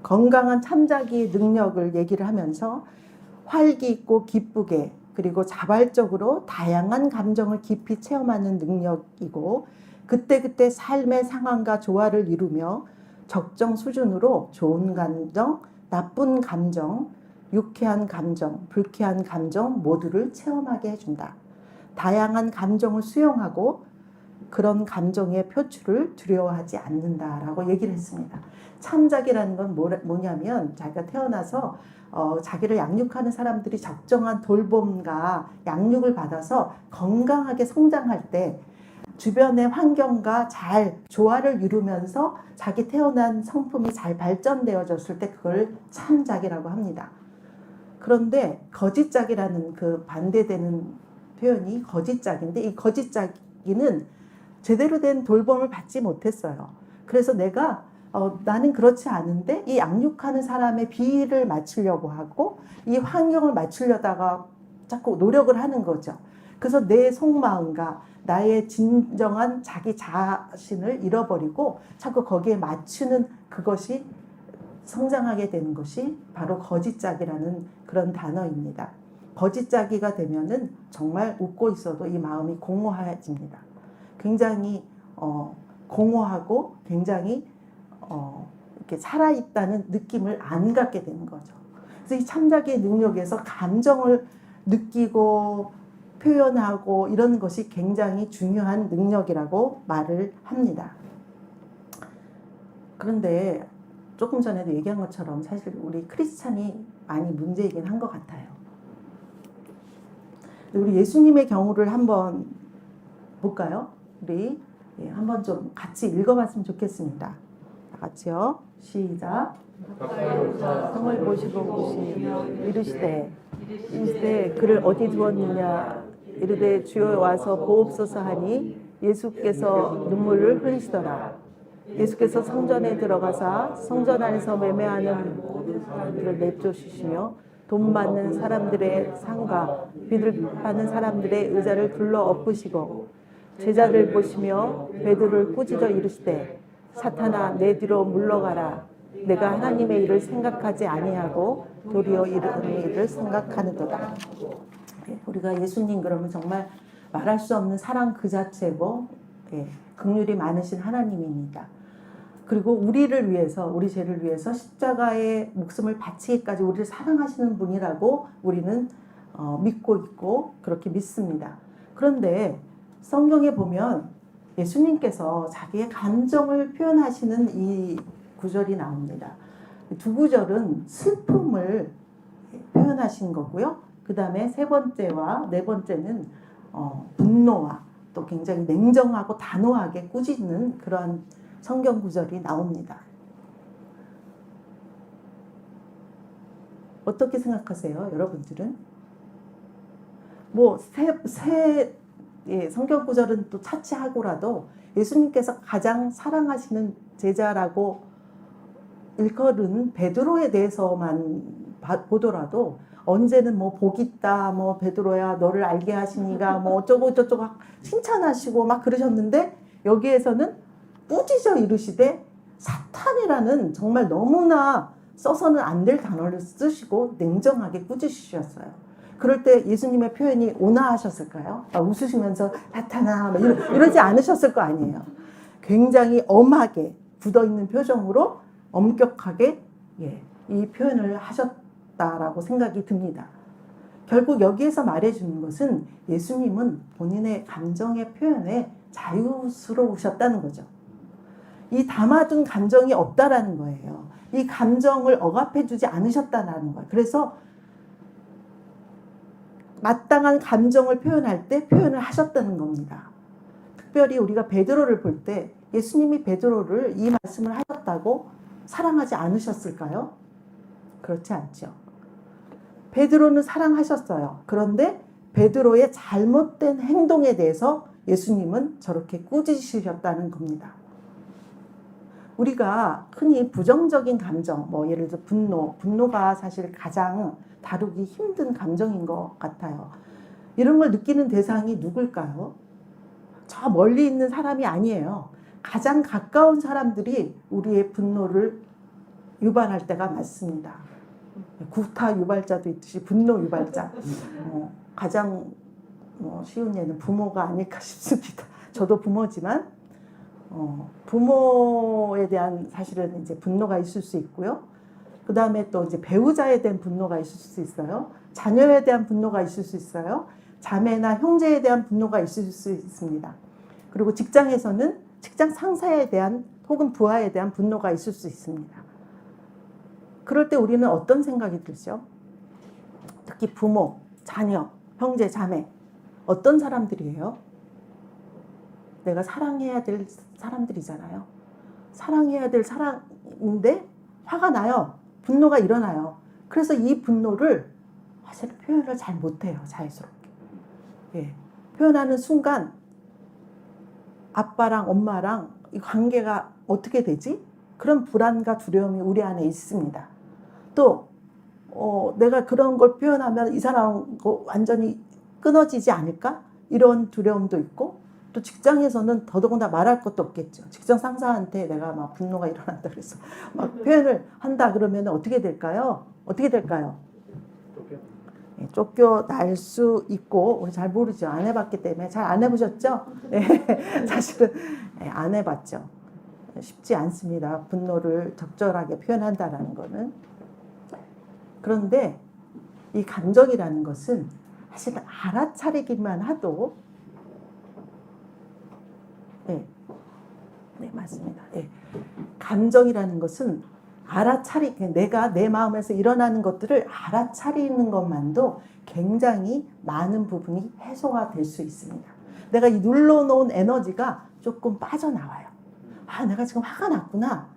건강한 참작의 능력을 얘기를 하면서 활기 있고 기쁘게 그리고 자발적으로 다양한 감정을 깊이 체험하는 능력이고, 그때그때 삶의 상황과 조화를 이루며 적정 수준으로 좋은 감정, 나쁜 감정, 유쾌한 감정, 불쾌한 감정 모두를 체험하게 해준다. 다양한 감정을 수용하고 그런 감정의 표출을 두려워하지 않는다라고 얘기를 했습니다. 참작이라는 건 뭐냐면 자기가 태어나서 자기를 양육하는 사람들이 적정한 돌봄과 양육을 받아서 건강하게 성장할 때 주변의 환경과 잘 조화를 이루면서 자기 태어난 성품이 잘 발전되어졌을 때 그걸 참작이라고 합니다. 그런데 거짓작이라는 그 반대되는 표현이 거짓작인데 이 거짓작이는 제대로 된 돌봄을 받지 못했어요. 그래서 내가 나는 그렇지 않은데 이 양육하는 사람의 비위를 맞추려고 하고 이 환경을 맞추려다가 자꾸 노력을 하는 거죠. 그래서 내 속마음과 나의 진정한 자기 자신을 잃어버리고 자꾸 거기에 맞추는 그것이 성장하게 되는 것이 바로 거짓작이라는 그런 단어입니다. 거짓작이가 되면은 정말 웃고 있어도 이 마음이 공허해집니다. 굉장히 공허하고 굉장히 이렇게 살아있다는 느낌을 안 갖게 되는 거죠. 그래서 이 참작의 능력에서 감정을 느끼고 표현하고 이런 것이 굉장히 중요한 능력이라고 말을 합니다. 그런데 조금 전에도 얘기한 것처럼 사실 우리 크리스찬이 많이 문제이긴 한 것 같아요. 우리 예수님의 경우를 한번 볼까요? 우리 한번 좀 같이 읽어봤으면 좋겠습니다. 다 같이요. 시작. 성을 보시고 보시며 이르시되 그를 어디 두었느냐 이르되 주여 와서 보옵소서 하니 예수께서 눈물을 흘리시더라. 예수께서 성전에 들어가사 성전 안에서 매매하는 모든 사람들을 내쫓으시며 돈 받는 사람들의 상과 빚을 받는 사람들의 의자를 둘러 엎으시고 제자들 보시며 베드로를 꾸짖어 이르시되 사탄아 내 뒤로 물러가라. 내가 하나님의 일을 생각하지 아니하고 도리어 이르는 일을 생각하는도다. 우리가 예수님 그러면 정말 말할 수 없는 사랑 그 자체고 긍휼이 많으신 하나님입니다. 그리고 우리를 위해서 우리 죄를 위해서 십자가의 목숨을 바치기까지 우리를 사랑하시는 분이라고 우리는 믿고 있고 그렇게 믿습니다. 그런데 성경에 보면 예수님께서 자기의 감정을 표현하시는 이 구절이 나옵니다. 두 구절은 슬픔을 표현하신 거고요. 그 다음에 세 번째와 네 번째는 분노와 또 굉장히 냉정하고 단호하게 꾸짖는 그런 성경 구절이 나옵니다. 어떻게 생각하세요, 여러분들은? 성경 구절은 또 차치하고라도 예수님께서 가장 사랑하시는 제자라고 일컬은 베드로에 대해서만 보더라도 언제는 뭐 복 있다, 뭐 베드로야 너를 알게 하시니가 뭐 어쩌고 저쩌고 칭찬하시고 막 그러셨는데 여기에서는 꾸짖어 이르시되 사탄이라는 정말 너무나 써서는 안 될 단어를 쓰시고 냉정하게 꾸짖으셨어요. 그럴 때 예수님의 표현이 온화하셨을까요? 웃으시면서 사탄아 이러지 않으셨을 거 아니에요. 굉장히 엄하게 굳어있는 표정으로 엄격하게 이 표현을 하셨다라고 생각이 듭니다. 결국 여기에서 말해주는 것은 예수님은 본인의 감정의 표현에 자유스러우셨다는 거죠. 이 담아둔 감정이 없다라는 거예요. 이 감정을 억압해주지 않으셨다는 거예요. 그래서 마땅한 감정을 표현할 때 표현을 하셨다는 겁니다. 특별히 우리가 베드로를 볼 때 예수님이 베드로를 이 말씀을 하셨다고 사랑하지 않으셨을까요? 그렇지 않죠. 베드로는 사랑하셨어요. 그런데 베드로의 잘못된 행동에 대해서 예수님은 저렇게 꾸짖으셨다는 겁니다. 우리가 흔히 부정적인 감정, 예를 들어 분노가 사실 가장 다루기 힘든 감정인 것 같아요. 이런 걸 느끼는 대상이 누굴까요? 저 멀리 있는 사람이 아니에요. 가장 가까운 사람들이 우리의 분노를 유발할 때가 많습니다. 구타 유발자도 있듯이 분노 유발자. 가장 쉬운 예는 부모가 아닐까 싶습니다. 저도 부모지만 부모에 대한 사실은 이제 분노가 있을 수 있고요. 그 다음에 또 이제 배우자에 대한 분노가 있을 수 있어요. 자녀에 대한 분노가 있을 수 있어요. 자매나 형제에 대한 분노가 있을 수 있습니다. 그리고 직장에서는 직장 상사에 대한 혹은 부하에 대한 분노가 있을 수 있습니다. 그럴 때 우리는 어떤 생각이 들죠? 특히 부모, 자녀, 형제, 자매 어떤 사람들이에요? 내가 사랑해야 될 사람들이잖아요. 사랑해야 될 사람인데 화가 나요. 분노가 일어나요. 그래서 이 분노를 사실 표현을 잘 못해요. 자연스럽게. 예. 표현하는 순간 아빠랑 엄마랑 이 관계가 어떻게 되지? 그런 불안과 두려움이 우리 안에 있습니다. 또 내가 그런 걸 표현하면 이 사람하고 완전히 끊어지지 않을까? 이런 두려움도 있고 또 직장에서는 더더군다나 말할 것도 없겠죠. 직장 상사한테 내가 막 분노가 일어난다 그래서 막 표현을 한다 그러면 어떻게 될까요? 어떻게 될까요? 쫓겨날 수 있고 우리 잘 모르죠. 안 해봤기 때문에. 잘 안 해보셨죠? 네, 사실은 안 해봤죠. 쉽지 않습니다. 분노를 적절하게 표현한다는 거는. 그런데 이 감정이라는 것은 사실 알아차리기만 해도 네, 맞습니다. 감정이라는 것은 내가 내 마음에서 일어나는 것들을 알아차리는 것만도 굉장히 많은 부분이 해소가 될 수 있습니다. 내가 이 눌러놓은 에너지가 조금 빠져나와요. 내가 지금 화가 났구나.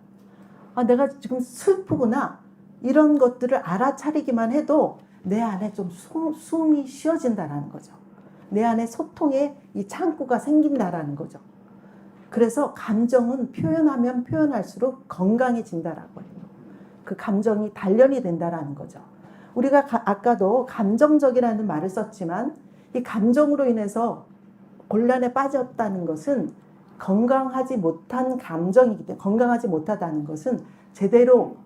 내가 지금 슬프구나. 이런 것들을 알아차리기만 해도 내 안에 좀 숨이 쉬어진다는 거죠. 내 안에 소통의 이 창구가 생긴다는 거죠. 그래서 감정은 표현하면 표현할수록 건강해진다라고 해요. 그 감정이 단련이 된다라는 거죠. 우리가 아까도 감정적이라는 말을 썼지만 이 감정으로 인해서 곤란에 빠졌다는 것은 건강하지 못한 감정이기 때문에 건강하지 못하다는 것은 제대로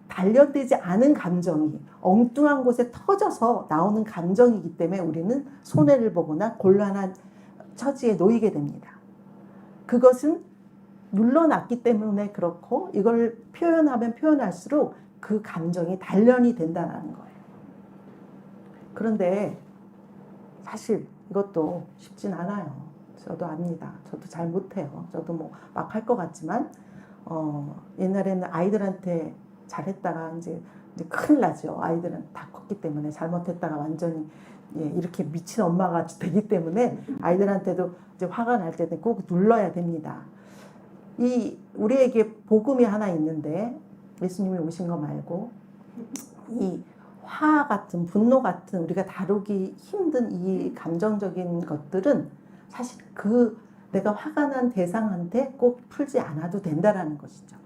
단련되지 않은 감정이 엉뚱한 곳에 터져서 나오는 감정이기 때문에 우리는 손해를 보거나 곤란한 처지에 놓이게 됩니다. 그것은 눌러놨기 때문에 그렇고 이걸 표현하면 표현할수록 그 감정이 단련이 된다는 거예요. 그런데 사실 이것도 쉽진 않아요. 저도 압니다. 저도 잘 못해요. 저도 뭐 막 할 것 같지만 옛날에는 아이들한테 잘했다가 이제 큰일 나죠. 아이들은 다 컸기 때문에 잘못했다가 완전히 이렇게 미친 엄마가 되기 때문에 아이들한테도 이제 화가 날 때는 꼭 눌러야 됩니다. 우리에게 복음이 하나 있는데 예수님이 오신 거 말고 이 화 같은 분노 같은 우리가 다루기 힘든 이 감정적인 것들은 사실 내가 화가 난 대상한테 꼭 풀지 않아도 된다라는 것이죠.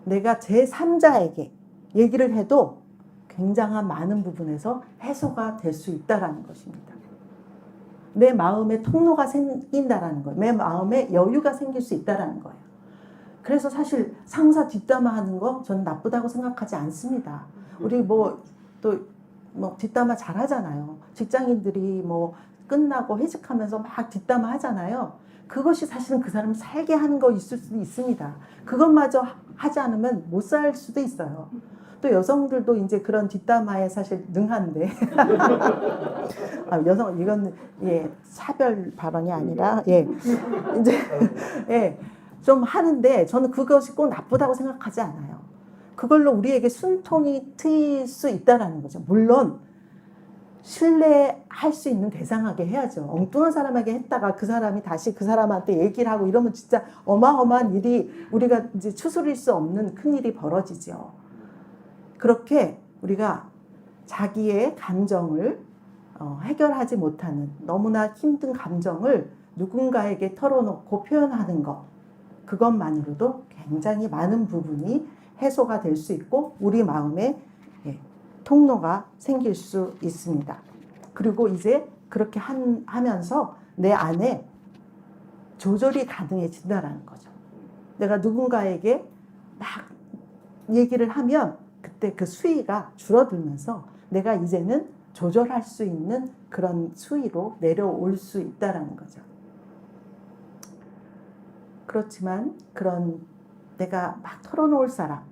내가 제3자에게 얘기를 해도 굉장한 많은 부분에서 해소가 될 수 있다라는 것입니다. 내 마음에 통로가 생긴다라는 거예요. 내 마음에 여유가 생길 수 있다라는 거예요. 그래서 사실 상사 뒷담화하는 거 저는 나쁘다고 생각하지 않습니다. 우리 뒷담화 잘 하잖아요. 직장인들이 끝나고 회식하면서 막 뒷담화 하잖아요. 그것이 사실은 그 사람을 살게 하는 거 있을 수도 있습니다. 그것마저 하지 않으면 못 살 수도 있어요. 또 여성들도 이제 그런 뒷담화에 사실 능한데 여성 이건 차별 발언이 아니라 이제 좀 하는데 저는 그것이 꼭 나쁘다고 생각하지 않아요. 그걸로 우리에게 숨통이 트일 수 있다라는 거죠. 물론 신뢰할 수 있는 대상하게 해야죠. 엉뚱한 사람에게 했다가 그 사람이 다시 그 사람한테 얘기를 하고 이러면 진짜 어마어마한 일이 우리가 이제 추스릴 수 없는 큰 일이 벌어지죠. 그렇게 우리가 자기의 감정을 해결하지 못하는 너무나 힘든 감정을 누군가에게 털어놓고 표현하는 것, 그것만으로도 굉장히 많은 부분이 해소가 될 수 있고 우리 마음에 통로가 생길 수 있습니다. 그리고 이제 그렇게 하면서 내 안에 조절이 가능해진다는 거죠. 내가 누군가에게 막 얘기를 하면 그때 그 수위가 줄어들면서 내가 이제는 조절할 수 있는 그런 수위로 내려올 수 있다는 거죠. 그렇지만 그런 내가 막 털어놓을 사람,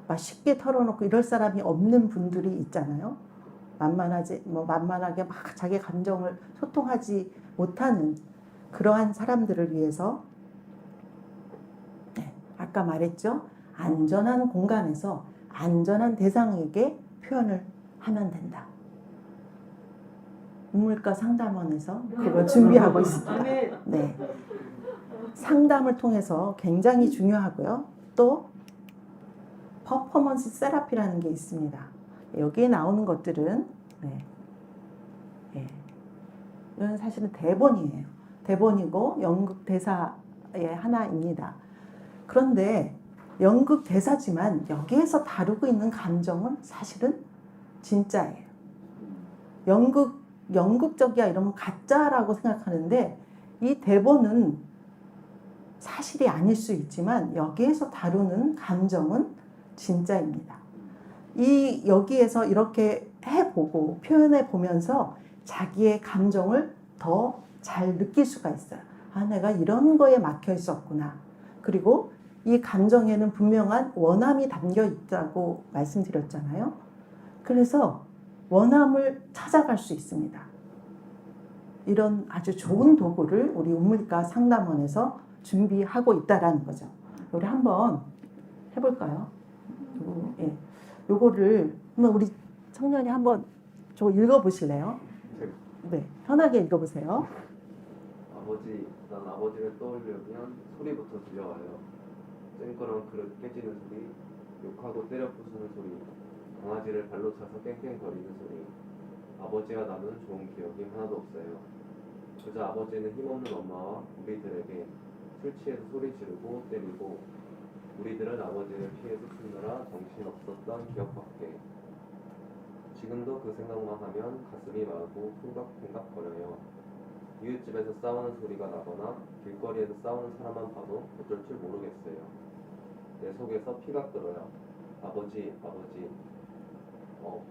막 쉽게 털어놓고 이럴 사람이 없는 분들이 있잖아요. 만만하게 막 자기 감정을 소통하지 못하는 그러한 사람들을 위해서 아까 말했죠. 안전한 공간에서 안전한 대상에게 표현을 하면 된다. 우물가 상담원에서 그걸 준비하고 있습니다. 네. 상담을 통해서 굉장히 중요하고요. 또 퍼포먼스 세라피라는 게 있습니다. 여기에 나오는 것들은 이건 사실은 대본이에요. 대본이고 연극 대사의 하나입니다. 그런데 연극 대사지만 여기에서 다루고 있는 감정은 사실은 진짜예요. 연극적이야 이러면 가짜라고 생각하는데 이 대본은 사실이 아닐 수 있지만 여기에서 다루는 감정은 진짜입니다. 여기에서 이렇게 해보고 표현해 보면서 자기의 감정을 더 잘 느낄 수가 있어요. 아, 내가 이런 거에 막혀 있었구나. 그리고 이 감정에는 분명한 원함이 담겨 있다고 말씀드렸잖아요. 그래서 원함을 찾아갈 수 있습니다. 이런 아주 좋은 도구를 우리 우물가 상담원에서 준비하고 있다라는 거죠. 우리 한번 해볼까요? 예. 요거를 한번 우리 청년이 한번 저 읽어보실래요? 네, 편하게 읽어보세요. 난 아버지를 떠올리면 소리부터 들려와요. 쨍그런 그릇 깨지는 소리, 욕하고 때려 부수는 소리, 강아지를 발로 차서 깽깽거리는 소리. 아버지와 나는 좋은 기억이 하나도 없어요. 그저 아버지는 힘없는 엄마와 우리들에게 술 취해서 소리 지르고 때리고, 우리들은 아버지를 피해서 숨느라 정신없었던 기억밖에. 지금도 그 생각만 하면 가슴이 마르고 쿵각쿵각거려요. 이웃집에서 싸우는 소리가 나거나 길거리에서 싸우는 사람만 봐도 어쩔 줄 모르겠어요. 내 속에서 피가 끓어요. 아버지.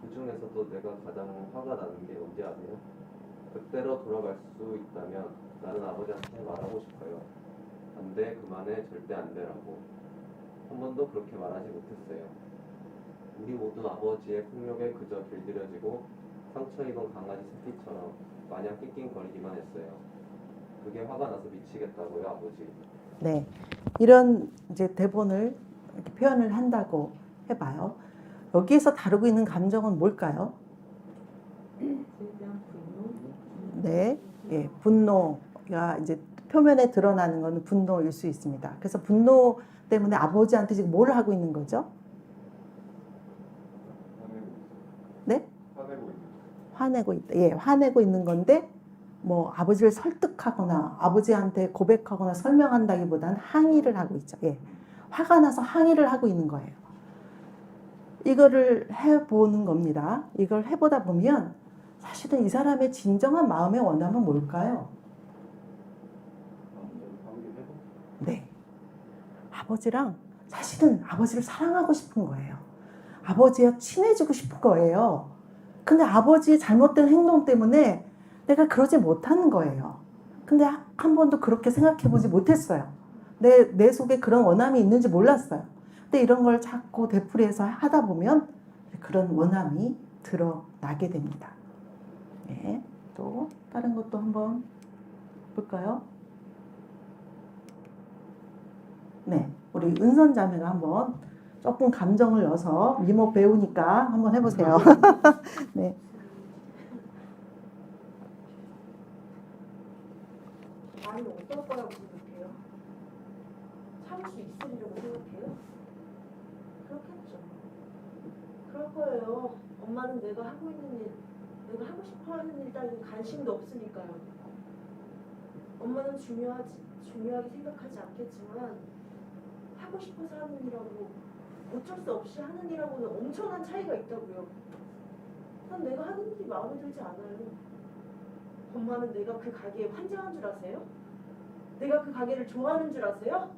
그 중에서도 내가 가장 화가 나는 게 뭔지 아세요? 그때로 돌아갈 수 있다면 나는 아버지한테 말하고 싶어요. 안 돼, 그만해, 절대 안 되라고. 한 번도 그렇게 말하지 못했어요. 우리 모두 아버지의 폭력에 그저 길들여지고 상처 입은 강아지 새끼처럼 마냥 낑낑거리기만 했어요. 그게 화가 나서 미치겠다고요, 아버지. 네, 이런 이제 대본을 이렇게 표현을 한다고 해봐요. 여기에서 다루고 있는 감정은 뭘까요? 네, 예, 분노가 이제 표면에 드러나는 것은 분노일 수 있습니다. 그래서 분노 때문에 아버지한테 지금 뭘 하고 있는 거죠? 네? 화내고 있다. 예, 화내고 있는 건데 뭐 아버지를 설득하거나 아버지한테 고백하거나 설명한다기보다는 항의를 하고 있죠. 예, 화가 나서 항의를 하고 있는 거예요. 이거를 해보는 겁니다. 이걸 해보다 보면 사실은 이 사람의 진정한 마음의 원함은 뭘까요? 네, 아버지랑 사실은 아버지를 사랑하고 싶은 거예요. 아버지와 친해지고 싶은 거예요. 근데 아버지의 잘못된 행동 때문에 내가 그러지 못하는 거예요. 근데 한 번도 그렇게 생각해보지 못했어요. 내 속에 그런 원함이 있는지 몰랐어요. 근데 이런 걸 자꾸 되풀이해서 하다 보면 그런 원함이 드러나게 됩니다. 네, 또 다른 것도 한번 볼까요? 네, 우리 은선 자매가 한번 조금 감정을 넣어서 미모 배우니까 한번 해보세요. 네. 아니 어떨 거라고 생각해요? 참을 수 있으리라고 생각해요? 그렇겠죠. 그럴 거예요. 엄마는 내가 하고 있는 일, 내가 하고 싶어 하는 일 따위는 관심도 없으니까요. 엄마는 중요하게 생각하지 않겠지만 하고 싶어서 하는 일하고 어쩔 수 없이 하는 일하고는 엄청난 차이가 있다고요. 난 내가 하는 일이 마음에 들지 않아요. 엄마는 내가 그 가게에 환장한 줄 아세요? 내가 그 가게를 좋아하는 줄 아세요?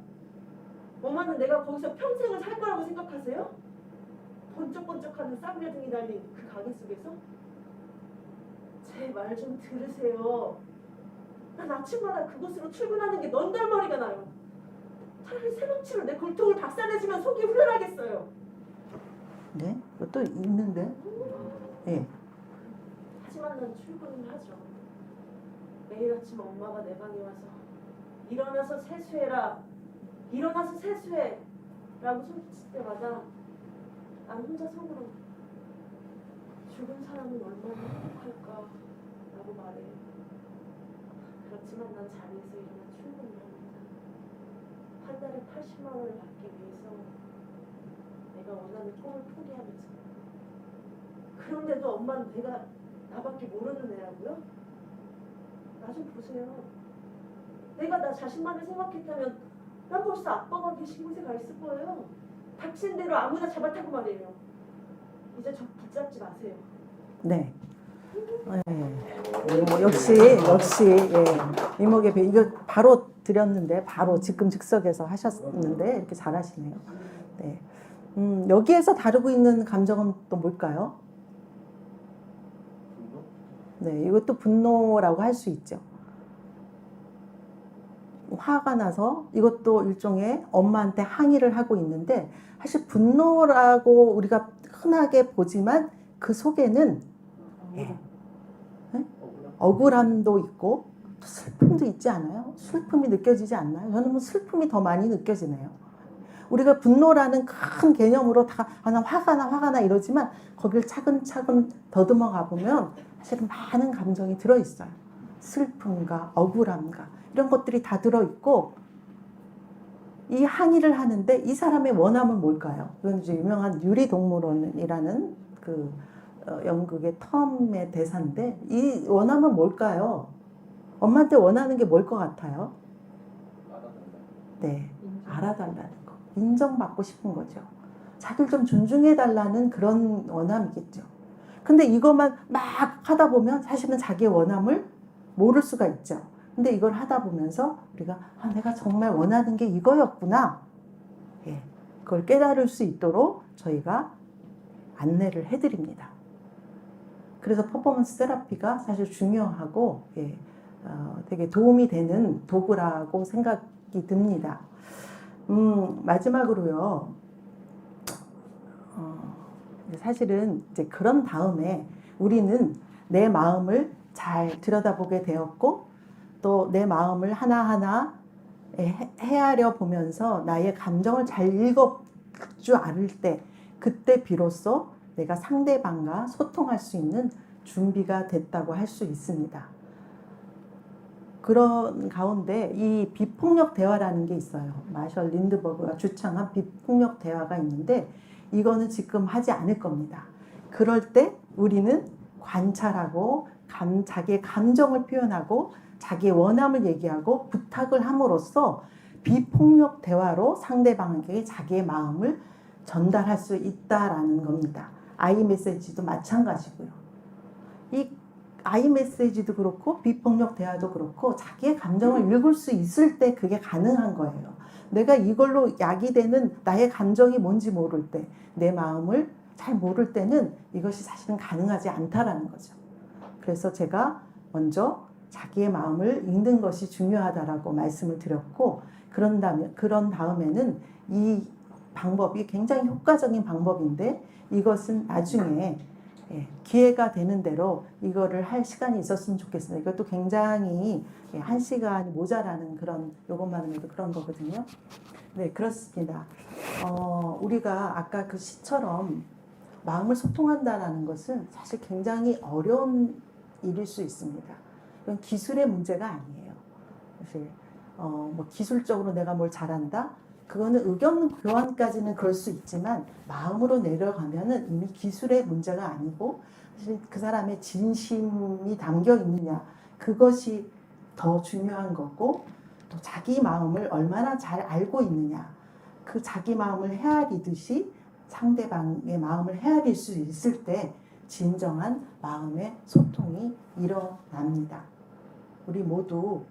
엄마는 내가 거기서 평생을 살 거라고 생각하세요? 번쩍번쩍하는 싸구려 등이 달린 그 가게 속에서? 제 말 좀 들으세요. 난 아침마다 그곳으로 출근하는 게 넌달머리가 나요. 차라리 새벽치로 내 골통을 박살내주면 속이 후련하겠어요. 네, 이것도 있는데. 예. 하지만 난 출근을 하죠. 매일 아침 엄마가 내 방에 와서 일어나서 세수해라, 일어나서 세수해 라고 소리칠 때마다 난 혼자 속으로 죽은 사람은 얼마나 행복할까 라고 말해요. 그렇지만 난 자리에서 일어나 출근을 합니다. 한 달에 80만 원을 받기 위해서 내가 원하는 꿈을 포기하면서. 그런데도 엄마는 내가 나밖에 모르는 애라고요? 나 좀 보세요. 내가 나 자신만을 생각했다면 난 벌써 아빠가 계신 곳에 가 있을 거예요. 닥친 대로 아무나 잡아타고 말이에요. 이제 저 붙잡지 마세요. 네. 예. 역시 예. 이목의 배 이거 바로 드렸는데 바로 지금 즉석에서 하셨는데 이렇게 잘하시네요. 네. 여기에서 다루고 있는 감정은 또 뭘까요? 네, 이것도 분노라고 할 수 있죠. 화가 나서 이것도 일종의 엄마한테 항의를 하고 있는데 사실 분노라고 우리가 흔하게 보지만 그 속에는 예. 네? 억울함도 있고 슬픔도 있지 않아요? 슬픔이 느껴지지 않나요? 저는 뭐 슬픔이 더 많이 느껴지네요. 우리가 분노라는 큰 개념으로 다 나 화가 나 이러지만 거기를 차근차근 더듬어 가보면 사실은 많은 감정이 들어있어요. 슬픔과 억울함과 이런 것들이 다 들어있고 이 항의를 하는데 이 사람의 원함은 뭘까요? 이건 이제 유명한 유리동물원이라는 그 연극의 텀의 대사인데 이 원함은 뭘까요? 엄마한테 원하는 게 뭘 것 같아요? 네, 알아달라는 거. 인정받고 싶은 거죠. 자기를 좀 존중해달라는 그런 원함이겠죠. 근데 이것만 막 하다 보면 사실은 자기의 원함을 모를 수가 있죠. 근데 이걸 하다 보면서 우리가 내가 정말 원하는 게 이거였구나. 예, 그걸 깨달을 수 있도록 저희가 안내를 해드립니다. 그래서 퍼포먼스 테라피가 사실 중요하고 예, 되게 도움이 되는 도구라고 생각이 듭니다. 마지막으로요. 사실은 이제 그런 다음에 우리는 내 마음을 잘 들여다보게 되었고 또 내 마음을 하나하나 헤아려 보면서 나의 감정을 잘 읽을 줄 알을 때 그때 비로소 내가 상대방과 소통할 수 있는 준비가 됐다고 할 수 있습니다. 그런 가운데 이 비폭력 대화라는 게 있어요. 마셜 린드버그가 주창한 비폭력 대화가 있는데 이거는 지금 하지 않을 겁니다. 그럴 때 우리는 관찰하고 자기의 감정을 표현하고 자기의 원함을 얘기하고 부탁을 함으로써 비폭력 대화로 상대방에게 자기의 마음을 전달할 수 있다라는 겁니다. 아이 메시지도 마찬가지고요. 이 아이 메시지도 그렇고 비폭력 대화도 그렇고 자기의 감정을 읽을 수 있을 때 그게 가능한 거예요. 내가 이걸로 약이 되는 나의 감정이 뭔지 모를 때, 내 마음을 잘 모를 때는 이것이 사실은 가능하지 않다라는 거죠. 그래서 제가 먼저 자기의 마음을 읽는 것이 중요하다라고 말씀을 드렸고, 그런 다음에는 이 방법이 굉장히 효과적인 방법인데 이것은 나중에 기회가 되는 대로 이거를 할 시간이 있었으면 좋겠습니다. 이것도 굉장히 1시간이 모자라는 그런 요것만 해도 그런 거거든요. 네, 그렇습니다. 우리가 아까 그 시처럼 마음을 소통한다라는 것은 사실 굉장히 어려운 일일 수 있습니다. 이건 기술의 문제가 아니에요. 사실 뭐 기술적으로 내가 뭘 잘한다? 그거는 의견 교환까지는 그럴 수 있지만 마음으로 내려가면은 이미 기술의 문제가 아니고 사실 그 사람의 진심이 담겨 있느냐 그것이 더 중요한 거고 또 자기 마음을 얼마나 잘 알고 있느냐 그 자기 마음을 헤아리듯이 상대방의 마음을 헤아릴 수 있을 때 진정한 마음의 소통이 일어납니다. 우리 모두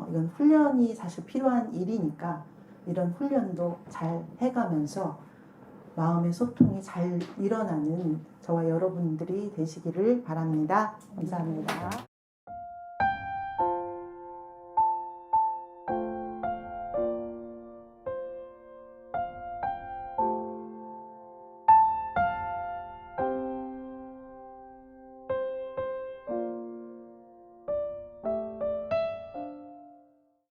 이건 훈련이 사실 필요한 일이니까 이런 훈련도 잘 해가면서 마음의 소통이 잘 일어나는 저와 여러분들이 되시기를 바랍니다. 감사합니다.